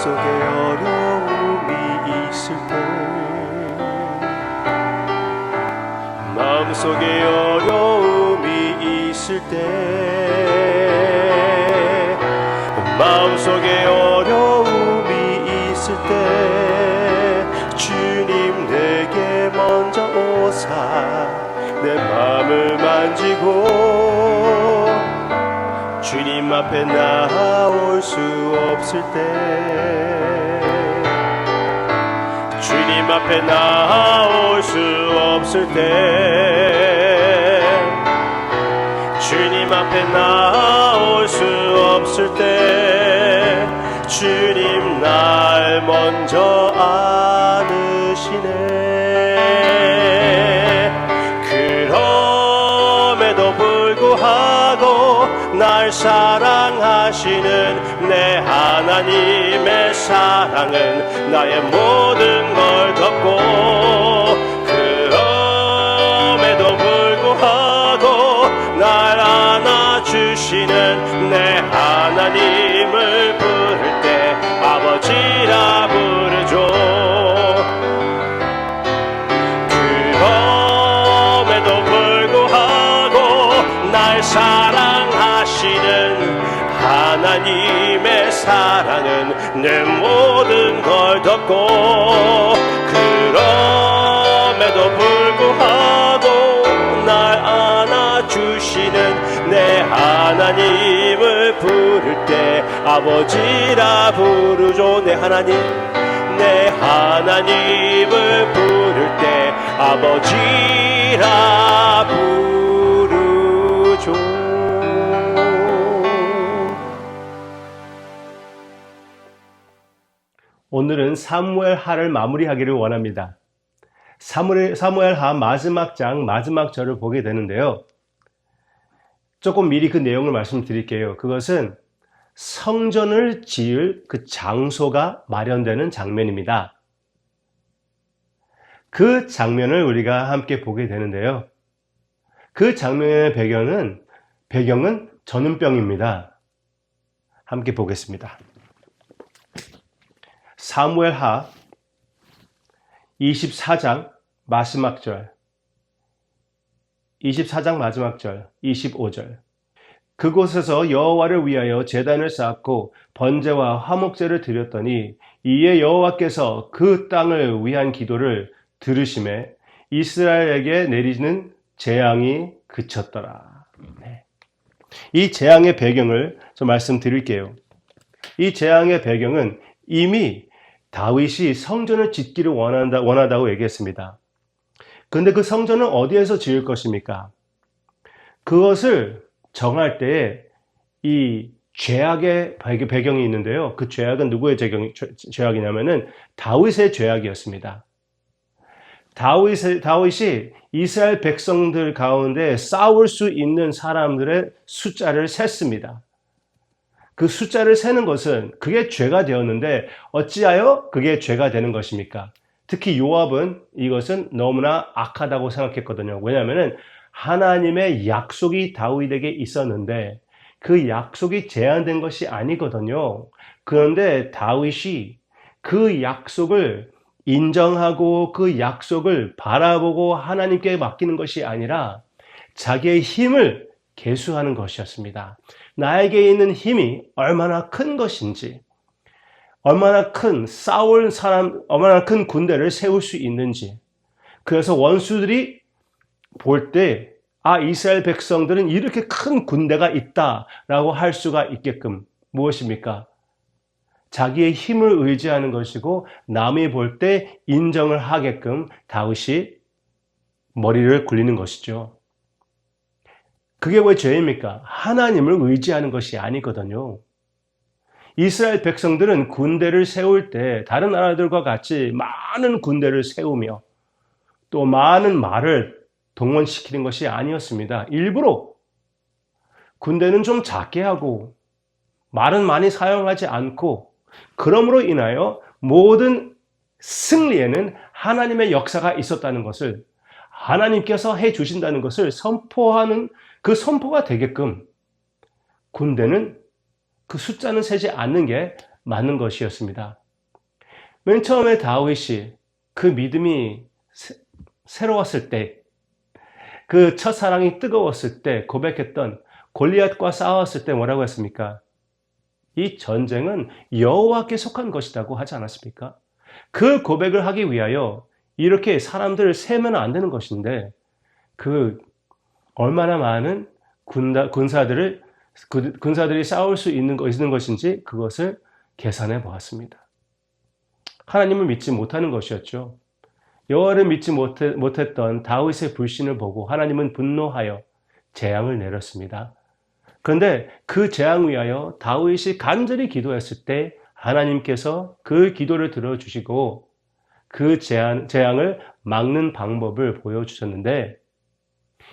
마음속에 어려움이 있을 때 마음속에 어려움이 있을 때 마음속에 어려움이 있을 때 주님 내게 먼저 오사 내 마음을 만지고 주님 앞에 나올 수 없을 때 주님 앞에 나올 수 없을 때 주님 앞에 나올 수 없을 때 주님 날 먼저 안으시네. 그럼에도 불구하고 날 사랑하시는 내 하나님의 사랑은 나의 모든 걸 덮고 그럼에도 불구하고 날 안아주시는 내 하나님을 부를 때 아버지라 부르죠. 그럼에도 불구하고 날 사랑하시는 하나님의 사랑은 내 모든 걸 덮고 그럼에도 불구하고 날 안아주시는 내 하나님을 부를 때 아버지라 부르죠. 내 하나님을 부를 때 아버지라 부르죠. 오늘은 사무엘하를 마무리하기를 원합니다. 사무엘하 마지막 장 마지막 절을 보게 되는데요. 조금 미리 그 내용을 말씀드릴게요. 그것은 성전을 지을 그 장소가 마련되는 장면입니다. 그 장면을 우리가 함께 보게 되는데요. 그 장면의 배경은 전염병입니다. 함께 보겠습니다. 사무엘하 24장 마지막 절, 24장 마지막 절, 25절. 그곳에서 여호와를 위하여 제단을 쌓고 번제와 화목제를 드렸더니 이에 여호와께서 그 땅을 위한 기도를 들으시매 이스라엘에게 내리는 재앙이 그쳤더라. 이 재앙의 배경을 좀 말씀드릴게요. 이 재앙의 배경은 이미 다윗이 성전을 짓기를 원하다고 얘기했습니다. 그런데 그 성전은 어디에서 지을 것입니까? 그것을 정할 때에 이 죄악의 배경이 있는데요. 그 죄악은 누구의 죄악이냐면은 다윗의 죄악이었습니다. 다윗이 이스라엘 백성들 가운데 싸울 수 있는 사람들의 숫자를 셌습니다. 그 숫자를 세는 것은 그게 죄가 되었는데 어찌하여 그게 죄가 되는 것입니까? 특히 요압은 이것은 너무나 악하다고 생각했거든요. 왜냐하면 하나님의 약속이 다윗에게 있었는데 그 약속이 제한된 것이 아니거든요. 그런데 다윗이 그 약속을 인정하고 그 약속을 바라보고 하나님께 맡기는 것이 아니라 자기의 힘을 계수하는 것이었습니다. 나에게 있는 힘이 얼마나 큰 것인지, 얼마나 큰 군대를 세울 수 있는지. 그래서 원수들이 볼 때, 이스라엘 백성들은 이렇게 큰 군대가 있다라고 할 수가 있게끔 무엇입니까? 자기의 힘을 의지하는 것이고 남이 볼 때 인정을 하게끔 다윗이 머리를 굴리는 것이죠. 그게 왜 죄입니까? 하나님을 의지하는 것이 아니거든요. 이스라엘 백성들은 군대를 세울 때 다른 나라들과 같이 많은 군대를 세우며 또 많은 말을 동원시키는 것이 아니었습니다. 일부러 군대는 좀 작게 하고 말은 많이 사용하지 않고 그러므로 인하여 모든 승리에는 하나님의 역사가 있었다는 것을 하나님께서 해주신다는 것을 선포하는 그 선포가 되게끔 군대는 그 숫자는 세지 않는 게 맞는 것이었습니다. 맨 처음에 다윗이 그 믿음이 새로웠을 때, 그 첫사랑이 뜨거웠을 때 고백했던 골리앗과 싸웠을 때 뭐라고 했습니까? 이 전쟁은 여호와께 속한 것이라고 하지 않았습니까? 그 고백을 하기 위하여 이렇게 사람들을 세면 안 되는 것인데 그 얼마나 많은 군사들이 싸울 수 있는 것인지 그것을 계산해 보았습니다. 하나님을 믿지 못하는 것이었죠. 여호와를 믿지 못했던 다윗의 불신을 보고 하나님은 분노하여 재앙을 내렸습니다. 그런데 그 재앙 위하여 다윗이 간절히 기도했을 때 하나님께서 그 기도를 들어주시고 그 재앙을 막는 방법을 보여주셨는데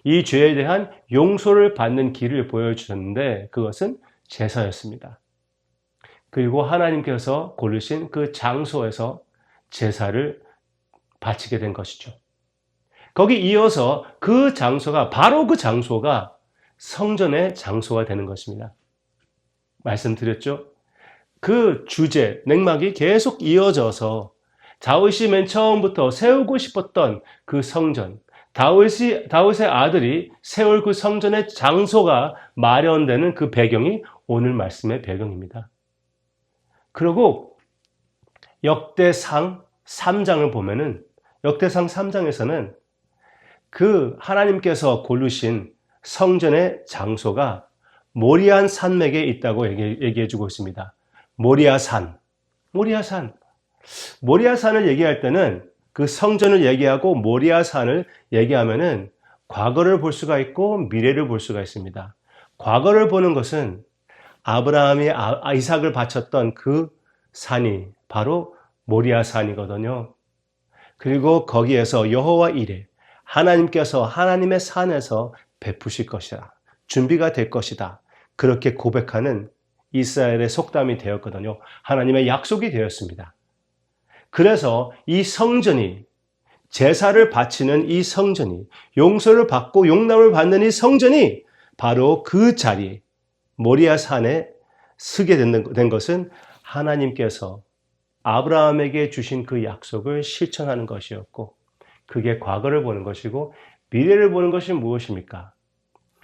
이 죄에 대한 용서를 받는 길을 보여주셨는데 그것은 제사였습니다. 그리고 하나님께서 고르신 그 장소에서 제사를 바치게 된 것이죠. 거기 이어서 바로 그 장소가 성전의 장소가 되는 것입니다. 말씀드렸죠? 그 맥락이 계속 이어져서 다윗이 맨 처음부터 세우고 싶었던 그 성전, 다윗의 아들이 세울 그 성전의 장소가 마련되는 그 배경이 오늘 말씀의 배경입니다. 그리고 역대상 3장을 보면은 역대상 3장에서는 그 하나님께서 고르신 성전의 장소가 모리아 산맥에 있다고 얘기해 주고 있습니다. 모리아산을 얘기할 때는 그 성전을 얘기하고 모리아산을 얘기하면은 과거를 볼 수가 있고 미래를 볼 수가 있습니다. 과거를 보는 것은 아브라함이 이삭을 바쳤던 그 산이 바로 모리아산이거든요. 그리고 거기에서 여호와 이레, 하나님께서 하나님의 산에서 베푸실 것이다. 준비가 될 것이다. 그렇게 고백하는 이스라엘의 속담이 되었거든요. 하나님의 약속이 되었습니다. 그래서 이 성전이, 제사를 바치는 이 성전이, 용서를 받고 용납을 받는 이 성전이 바로 그 자리, 모리아산에 서게 된 것은 하나님께서 아브라함에게 주신 그 약속을 실천하는 것이었고, 그게 과거를 보는 것이고 미래를 보는 것이 무엇입니까?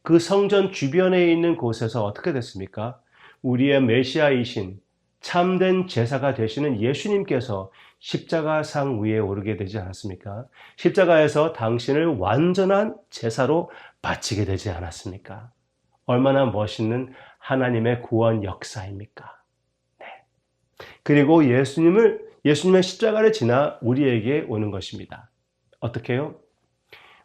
그 성전 주변에 있는 곳에서 어떻게 됐습니까? 우리의 메시아이신 참된 제사가 되시는 예수님께서 십자가상 위에 오르게 되지 않았습니까? 십자가에서 당신을 완전한 제사로 바치게 되지 않았습니까? 얼마나 멋있는 하나님의 구원 역사입니까? 네. 그리고 예수님의 십자가를 지나 우리에게 오는 것입니다. 어떻게 해요?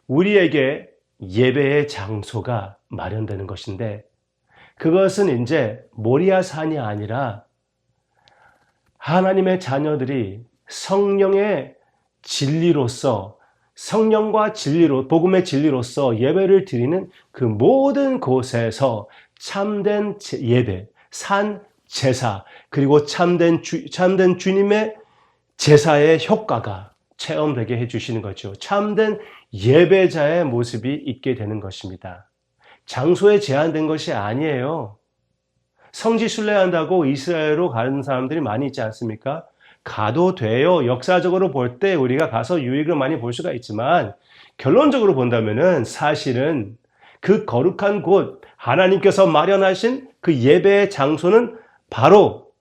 우리에게 예배의 장소가 마련되는 것인데 그것은 이제 모리아산이 아니라 하나님의 자녀들이 성령의 진리로서, 성령과 진리로, 복음의 진리로서 예배를 드리는 그 모든 곳에서 참된 예배, 산 제사, 그리고 참된 주님의 제사의 효과가 체험되게 해주시는 거죠. 참된 예배자의 모습이 있게 되는 것입니다. 장소에 제한된 것이 아니에요. 성지 순례한다고 이스라엘로 가는 사람들이 많이 있지 않습니까? 가도 돼요. 역사적으로 볼 때 우리가 가서 유익을 많이 볼 수가 있지만 결론적으로 본다면은 사실은 그 거룩한 곳, 하나님께서 마련하신 그 예배의 장소는 바로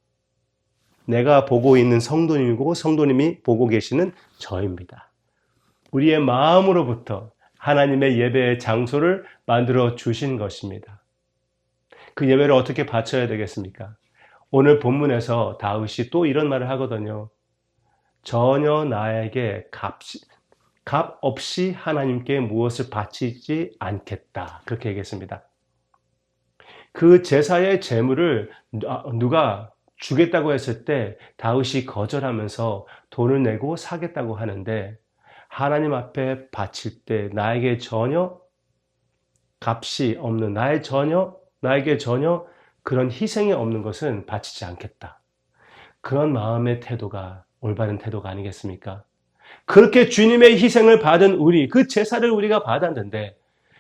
내가 보고 있는 성도님이고 성도님이 보고 계시는 저입니다. 우리의 마음으로부터 하나님의 예배의 장소를 만들어 주신 것입니다. 그 예배를 어떻게 바쳐야 되겠습니까? 오늘 본문에서 다윗이 또 이런 말을 하거든요. 전혀 나에게 값 없이 하나님께 무엇을 바치지 않겠다. 그렇게 얘기했습니다. 그 제사의 제물을 누가 주겠다고 했을 때 다윗이 거절하면서 돈을 내고 사겠다고 하는데 하나님 앞에 바칠 때 나에게 전혀 값이 없는, 나에게 전혀 그런 희생이 없는 것은 바치지 않겠다. 그런 마음의 태도가 올바른 태도가 아니겠습니까? 그렇게 주님의 희생을 받은 우리, 그 제사를 우리가 받았는데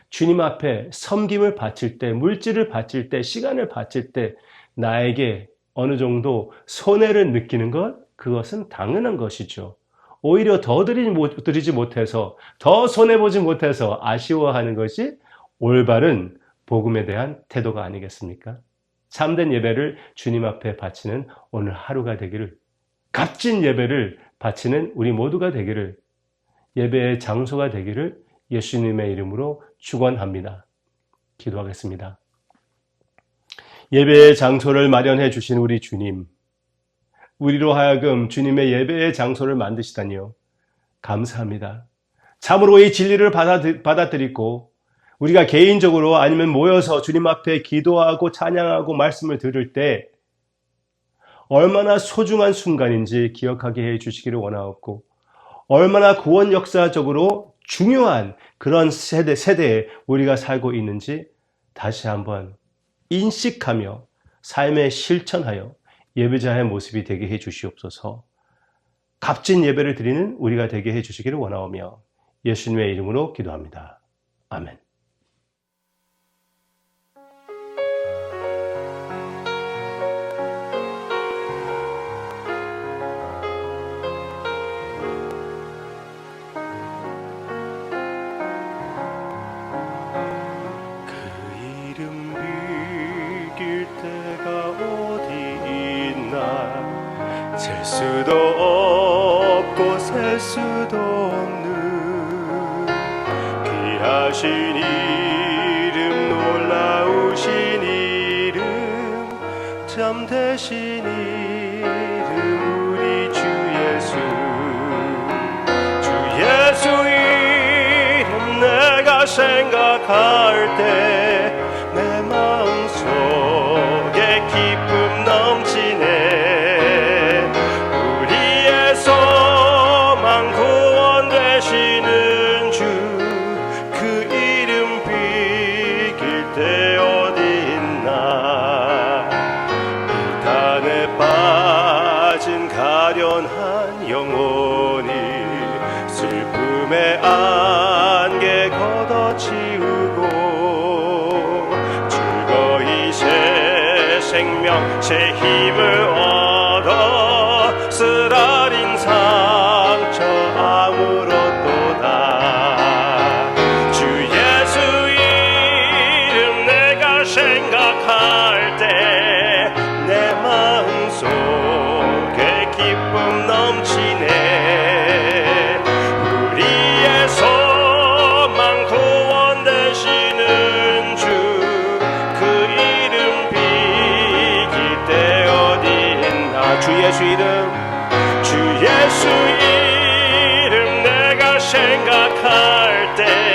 주님 앞에 섬김을 바칠 때, 물질을 바칠 때, 시간을 바칠 때 나에게 어느 정도 손해를 느끼는 것, 그것은 당연한 것이죠. 오히려 더 드리지 못해서, 더 손해보지 못해서 아쉬워하는 것이 올바른 복음에 대한 태도가 아니겠습니까? 참된 예배를 주님 앞에 바치는 오늘 하루가 되기를, 값진 예배를 바치는 우리 모두가 되기를, 예배의 장소가 되기를 예수님의 이름으로 축원합니다. 기도하겠습니다. 예배의 장소를 마련해 주신 우리 주님, 우리로 하여금 주님의 예배의 장소를 만드시다니요. 감사합니다. 참으로 이 진리를 받아들이고 우리가 개인적으로 아니면 모여서 주님 앞에 기도하고 찬양하고 말씀을 들을 때 얼마나 소중한 순간인지 기억하게 해 주시기를 원하옵고, 얼마나 구원 역사적으로 중요한 그런 세대에 우리가 살고 있는지 다시 한번 인식하며 삶에 실천하여 예배자의 모습이 되게 해 주시옵소서. 값진 예배를 드리는 우리가 되게 해 주시기를 원하오며 예수님의 이름으로 기도합니다. 아멘. 셀 수도 없고 셀 수도 없는 귀하신 이름, 놀라우신 이름, 참되신 이름, 우리 주 예수. 주 예수 이름 내가 생각할 때 내 마음속에 기쁨 넘치네. 가련한 영혼이 슬픔의 안개 걷어치우고 즐거이 새 생명 새 힘을 얻어 쓰라린 상처 아물었도다. 주 예수 이름 내가 생각할 때 내 마음속에 기쁨 넘치네. 우리의 소망 구원 되시는 주, 그 이름 비길 때 어디 있나. 주 예수 이름, 주 예수 이름 내가 생각할 때